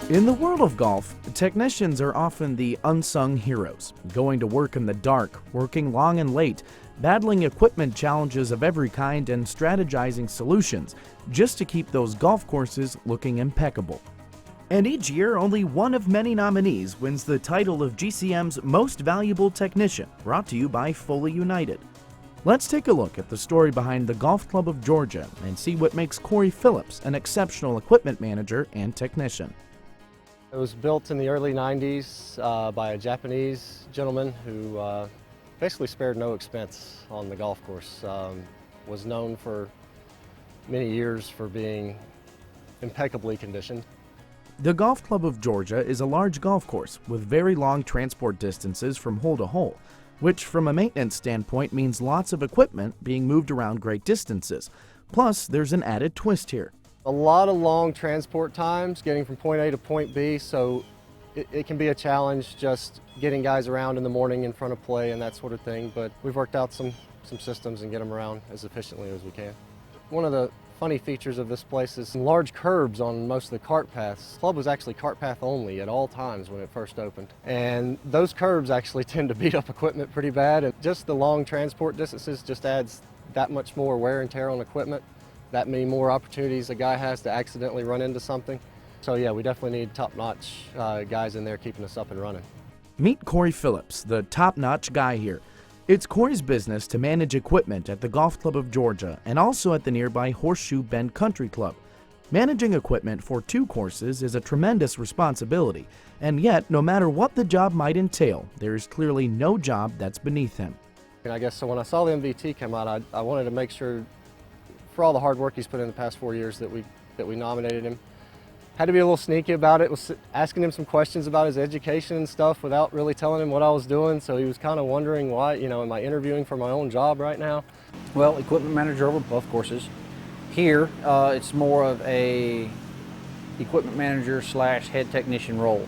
In the world of golf, technicians are often the unsung heroes, going to work in the dark, working long and late, battling equipment challenges of every kind and strategizing solutions just to keep those golf courses looking impeccable. And each year, only one of many nominees wins the title of GCM's Most Valuable Technician, brought to you by Foley United. Let's take a look at the story behind the Golf Club of Georgia and see what makes Cory Phillips an exceptional equipment manager and technician. It was built in the early 90s by a Japanese gentleman who basically spared no expense on the golf course. Was known for many years for being impeccably conditioned. The Golf Club of Georgia is a large golf course with very long transport distances from hole to hole, which from a maintenance standpoint means lots of equipment being moved around great distances. Plus, there's an added twist here. A lot of long transport times getting from point A to point B, so it can be a challenge just getting guys around in the morning in front of play and that sort of thing, but we've worked out some systems and get them around as efficiently as we can. One of the funny features of this place is some large curbs on most of the cart paths. The club was actually cart path only at all times when it first opened, and those curbs actually tend to beat up equipment pretty bad, and just the long transport distances just adds that much more wear and tear on equipment, that many more opportunities a guy has to accidentally run into something. So yeah, we definitely need top-notch guys in there keeping us up and running. Meet Cory Phillips, the top-notch guy here. It's Cory's business to manage equipment at the Golf Club of Georgia and also at the nearby Horseshoe Bend Country Club. Managing equipment for two courses is a tremendous responsibility, and yet, no matter what the job might entail, there is clearly no job that's beneath him. And I guess so when I saw the MVT come out, I wanted to make sure, for all the hard work he's put in the past 4 years, that we nominated him. Had to be a little sneaky about it, was asking him some questions about his education and stuff without really telling him what I was doing, so he was kind of wondering why, am I interviewing for my own job right now? Well, equipment manager over both courses. Here, it's more of a equipment manager / head technician role.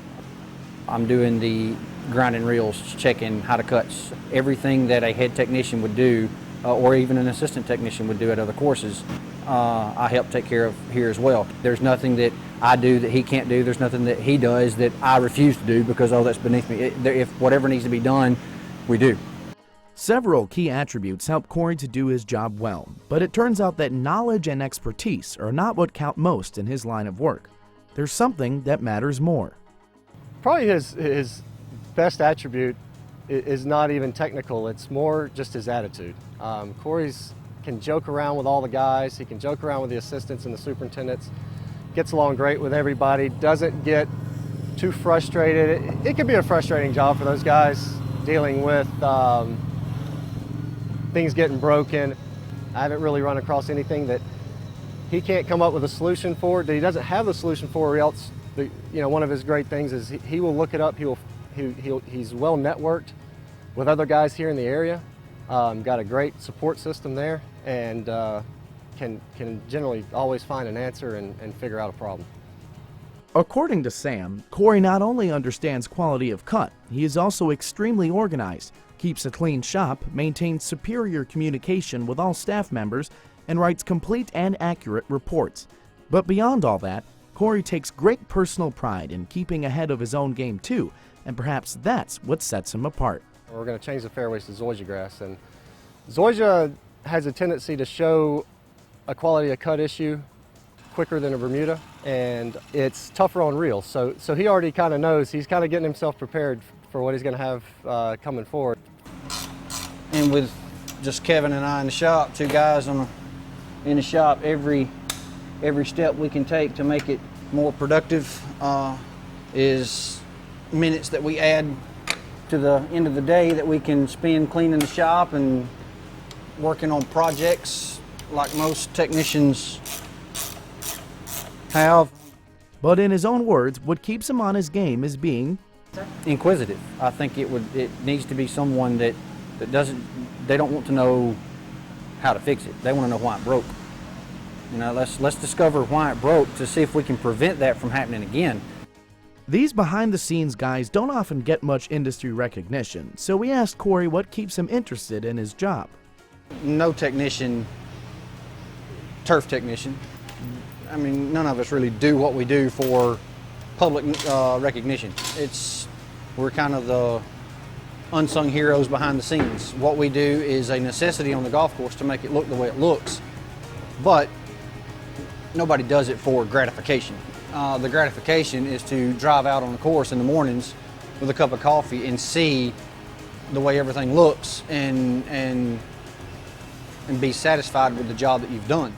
I'm doing the grinding reels, checking how to cuts, everything that a head technician would do, or even an assistant technician would do at other courses. I help take care of here as well. There's nothing that I do that he can't do. There's nothing that he does that I refuse to do because, that's beneath me. If whatever needs to be done, we do. Several key attributes help Cory to do his job well, but it turns out that knowledge and expertise are not what count most in his line of work. There's something that matters more. Probably his best attribute is not even technical, it's more just his attitude. Cory's can joke around with all the guys, he can joke around with the assistants and the superintendents, gets along great with everybody, doesn't get too frustrated. It can be a frustrating job for those guys, dealing with things getting broken. I haven't really run across anything that he can't come up with a solution for, that he doesn't have the solution for, or else, one of his great things is he will look it up, he's well networked with other guys here in the area. Got a great support system there, and can generally always find an answer and figure out a problem. According to Sam, Cory not only understands quality of cut, he is also extremely organized, keeps a clean shop, maintains superior communication with all staff members, and writes complete and accurate reports. But beyond all that, Cory takes great personal pride in keeping ahead of his own game too, and perhaps that's what sets him apart. We're going to change the fairways to zoysia grass, and zoysia has a tendency to show a quality of cut issue quicker than a Bermuda, and it's tougher on reels. So he already kind of knows, he's kind of getting himself prepared for what he's going to have coming forward. And with just Kevin and I in the shop, two guys in the shop, every step we can take to make it more productive is minutes that we add to the end of the day that we can spend cleaning the shop and working on projects like most technicians have. But in his own words, what keeps him on his game is being inquisitive. I think it needs to be someone that they don't want to know how to fix it. They want to know why it broke. Let's discover why it broke to see if we can prevent that from happening again. These behind-the-scenes guys don't often get much industry recognition, so we asked Cory what keeps him interested in his job. No technician, turf technician, none of us really do what we do for public recognition. We're kind of the unsung heroes behind the scenes. What we do is a necessity on the golf course to make it look the way it looks, but nobody does it for gratification. The gratification is to drive out on the course in the mornings with a cup of coffee and see the way everything looks and be satisfied with the job that you've done.